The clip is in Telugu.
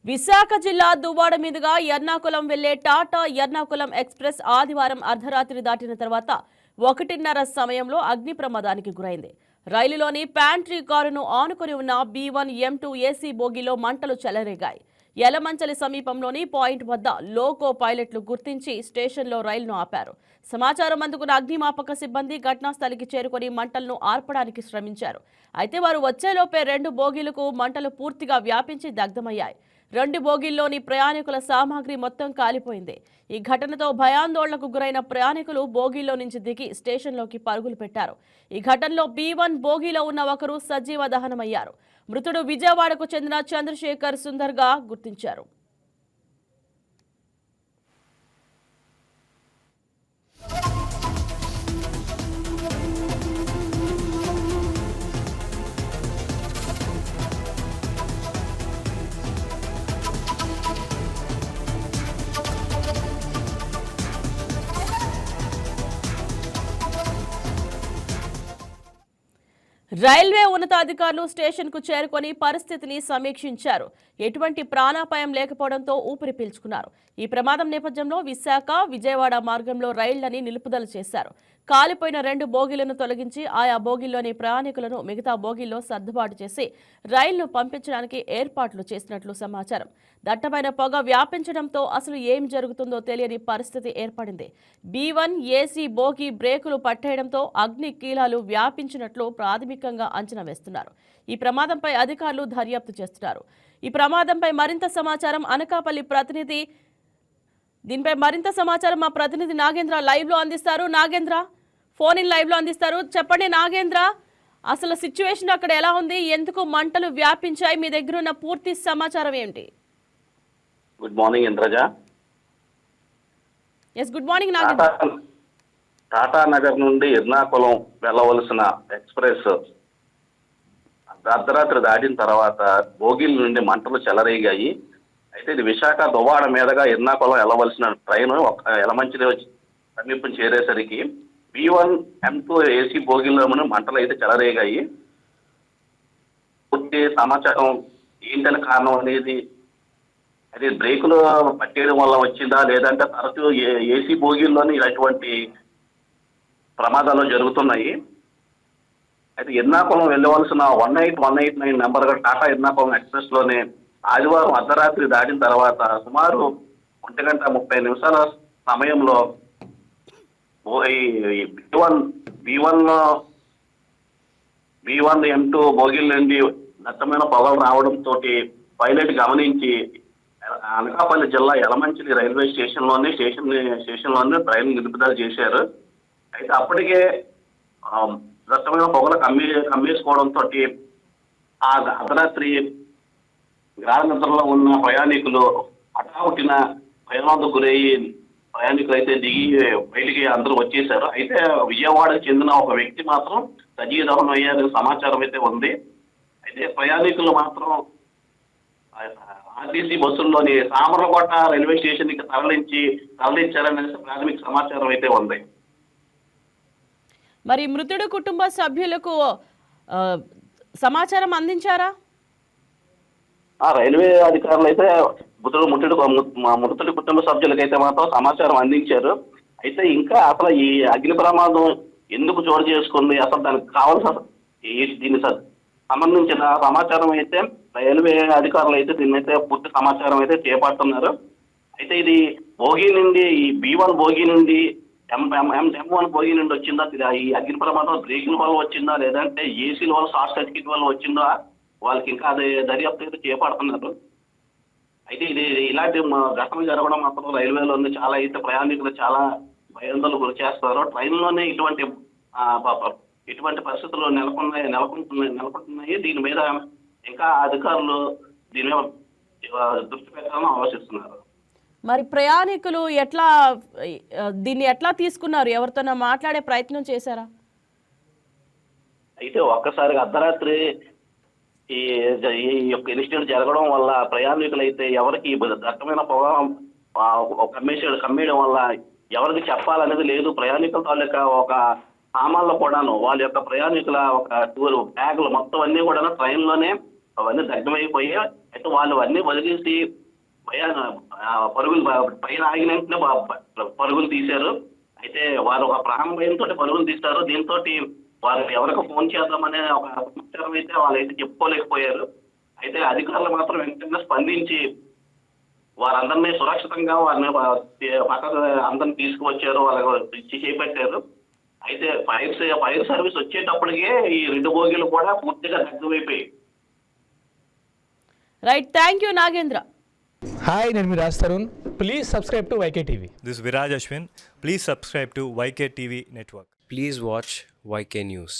విశాఖ జిల్లా దువ్వాడ మీదుగా ఎర్నాకుళం వెళ్లే టాటా ఎర్నాకుళం ఎక్స్ప్రెస్ ఆదివారం అర్ధరాత్రి దాటిన తర్వాత 1:30 సమయంలో అగ్ని ప్రమాదానికి గురైంది. రైలులోని ప్యాంట్రీ కారును ఆనుకొని ఉన్న B1 M2 ఏసీ బోగీలో మంటలు చెలరేగాయి. యలమంచలి సమీపంలోని పాయింట్ వద్ద లోకో పైలట్లు గుర్తించి స్టేషన్లో రైలును ఆపారు. సమాచారం అందుకున్న అగ్నిమాపక సిబ్బంది ఘటనాస్థలికి చేరుకొని మంటలను ఆర్పడానికి శ్రమించారు. అయితే వారు వచ్చేలోపే 2 బోగీలకు మంటలు పూర్తిగా వ్యాపించి దగ్ధమయ్యాయి. 2 బోగీల్లోని ప్రయాణికుల సామాగ్రి మొత్తం కాలిపోయింది. ఈ ఘటనతో భయాందోళనకు గురైన ప్రయాణికులు బోగీలో నుంచి దిగి స్టేషన్లోకి పరుగులు పెట్టారు. ఈ ఘటనలో B1 బోగీలో ఉన్న ఒకరు సజీవ దహనమయ్యారు. మృతుడు విజయవాడకు చెందిన చంద్రశేఖర్ సుందర్గా గుర్తించారు. రైల్వే ఉన్నతాధికారులు స్టేషన్కు చేరుకొని పరిస్థితిని సమీక్షించారు. ఎటువంటి ప్రాణాపాయం లేకపోవడంతో ఊపిరి పీల్చుకున్నారు. ఈ ప్రమాదం నేపథ్యంలో విశాఖ, విజయవాడ మార్గంలో రైళ్లని నిలుపుదల చేశారు. కాలిపోయిన 2 బోగీలను తొలగించి ఆయా బోగీల్లోని ప్రయాణికులను మిగతా బోగీల్లో సర్దుబాటు చేసి రైలును పంపించడానికి ఏర్పాట్లు చేసినట్లు సమాచారం. దట్టమైన పొగ వ్యాపించడంతో అసలు ఏం జరుగుతుందో తెలియని పరిస్థితి ఏర్పడింది. B1 ఏసీ బోగీ బ్రేకులు పట్టేయడంతో అగ్ని కీలాలు వ్యాపించినట్లు ప్రాథమికంగా అంచనా వేస్తున్నారు. ఈ ప్రమాదంపై అధికారులు దర్యాప్తు చేస్తున్నారు. ఈ ప్రమాదంపై మరింత సమాచారం అనకాపల్లి ప్రతినిధి దీనిపై మరింత సమాచారం మా ప్రతినిధి నాగేంద్ర లైవ్ లో అందిస్తారు. నాగేంద్ర, ఫోన్ ఇన్ లైవ్ లో అందిస్తారు. చెప్పండి నాగేంద్ర, అసలు సిచ్యువేషన్ అక్కడ ఎలా ఉంది? ఎందుకు మంటలు వ్యాపించాయి? మీ దగ్గర ఉన్న పూర్తి సమాచారం ఏంటి? Good morning Indraja. Yes, good morning Nagendra. Tata Nagar నుండి ఎర్నాకుళం వెళ్ళవలసిన ఎక్స్ప్రెస్ అర్ధరాత్రి దాటిన తర్వాత బోగీల నుండి మంటలు చెలరేగాయి. అయితే ఇది విశాఖ దువ్వాడ మీదుగా ఎర్నాకుళం వెళ్ళవలసిన ట్రైన్ యలమంచిలి సమీపం చేరేసరికి B1 M2 ఏసీ బోగీలో మంటలు అయితే చెలరేగాయి. పూర్తి సమాచారం ఏంటనే కారణం అనేది అది బ్రేకులు పట్టేయడం వల్ల వచ్చిందా, లేదంటే తరచూ ఏసీ బోగీల్లోని ఇలాంటి ప్రమాదాలు జరుగుతున్నాయి. అయితే ఎర్నాకుళం వెళ్ళవలసిన 18189 నెంబర్గా టాటా ఎర్నాకుళం ఎక్స్ప్రెస్లోనే ఆదివారం అర్ధరాత్రి దాటిన తర్వాత సుమారు 1:30 సమయంలో B1 M2 బోగీల నుండి దట్టమైన పొగలు రావడంతో పైలట్ గమనించి అనకాపల్లి జిల్లా యలమంచిలి రైల్వే స్టేషన్లోనే ట్రైన్ నిలుపుదల చేశారు. అయితే అప్పటికే దట్టమైన పొగలు కమ్మేసుకోవడంతో ఆ అర్ధరాత్రి గ్రామ నిద్రలో ఉన్న ప్రయాణికులు హఠావుటిన భయానికి గురయ్యి ప్రయాణికులు అయితే దిగి బయటికి అందరూ వచ్చేశారు. అయితే విజయవాడకు చెందిన ఒక వ్యక్తి మాత్రం సజీవ దహనం అయ్యారని సమాచారం అయితే ఉంది. అయితే ప్రయాణికులు మాత్రం ఆర్టీసీ బస్సుల్లోని సామర్లకోట రైల్వే స్టేషన్కి తరలించారనేసి ప్రాథమిక సమాచారం అయితే ఉంది. మరి మృతుడు కుటుంబ సభ్యులకు సమాచారం అందించారా? రైల్వే అధికారులు అయితే మృతుడి కుటుంబ సభ్యులకైతే మాత్రం సమాచారం అందించారు. అయితే ఇంకా అసలు ఈ అగ్ని ప్రమాదం ఎందుకు చోటు చేసుకుంది, అసలు దానికి కావాల్సిన దీనికి సంబంధించిన సమాచారం అయితే రైల్వే అధికారులు అయితే దీన్నైతే పూర్తి సమాచారం అయితే చేపడుతున్నారు. అయితే ఇది బోగి నుండి ఈ B1 బోగి నుండి M1 బోగి నుండి వచ్చిందా, ఈ అగ్ని ప్రమాదం బ్రేకుల వల్ల వచ్చిందా, లేదంటే ఏసీల వల్ల షార్ట్ సర్క్యూట్ వల్ల వచ్చిందా, వాళ్ళకి ఇంకా అదే దర్యాప్తు అయితే చేపడుతున్నారు. అయితే ఇది ఇలాంటి ఘటనలు జరగడం మాత్రం రైల్వేలో చాలా అయితే ప్రయాణికులు చాలా భయాందోళనకు గురి చేస్తారు. ట్రైన్లోనే ఇటువంటి పరిస్థితులు నెలకొంటున్నాయి. దీని మీద ఇంకా అధికారులు దీని మీద దృష్టి పెట్టాలని ఆలోచిస్తున్నారు. మరి ప్రయాణికులు దీన్ని ఎట్లా తీసుకున్నారు? ఎవరితోనో మాట్లాడే ప్రయత్నం చేశారా? అయితే ఒక్కసారిగా అర్ధరాత్రి ఈ యొక్క ఇన్సిడెంట్ జరగడం వల్ల ప్రయాణికులు అయితే ఎవరికి దట్టమైన పొగ కమ్మేయడం వల్ల ఎవరికి చెప్పాలనేది లేదు. ప్రయాణికుల తాలూకా ఒక సామాన్లు కూడాను వాళ్ళ యొక్క ప్రయాణికుల ఒక టూర్ బ్యాగులు మొత్తం అన్నీ కూడా ట్రైన్లోనే అవన్నీ దగ్ధమైపోయాయి. అయితే వాళ్ళు అన్నీ వదిలేసి పరుగులు పైన ఆగిన వెంటనే పరుగులు తీశారు. అయితే వారు ఒక ప్రాణ భయంతో పరుగులు తీశారు. దీంతో వారు ఎవరికి ఫోన్ చేద్దామనే ఒక సమాచారం అయితే వాళ్ళైతే చెప్పుకోలేకపోయారు. అయితే అధికారులు మాత్రం వెంటనే స్పందించి వారందరినీ సురక్షితంగా వారిని పక్కకు అందరిని తీసుకువచ్చారు, వాళ్ళకి చేపట్టారు. అయితే ఫైర్ సర్వీస్ వచ్చేటప్పటికే ఈ 2 బోగీలు కూడా పూర్తిగా దగ్ధమైపోయాయి. Right, thank you Nagendra. Hi, నేను మీ Raj Tarun. Please subscribe to YK TV. This is Viraj Ashwin. Please subscribe to YK TV Network. Please watch YK News.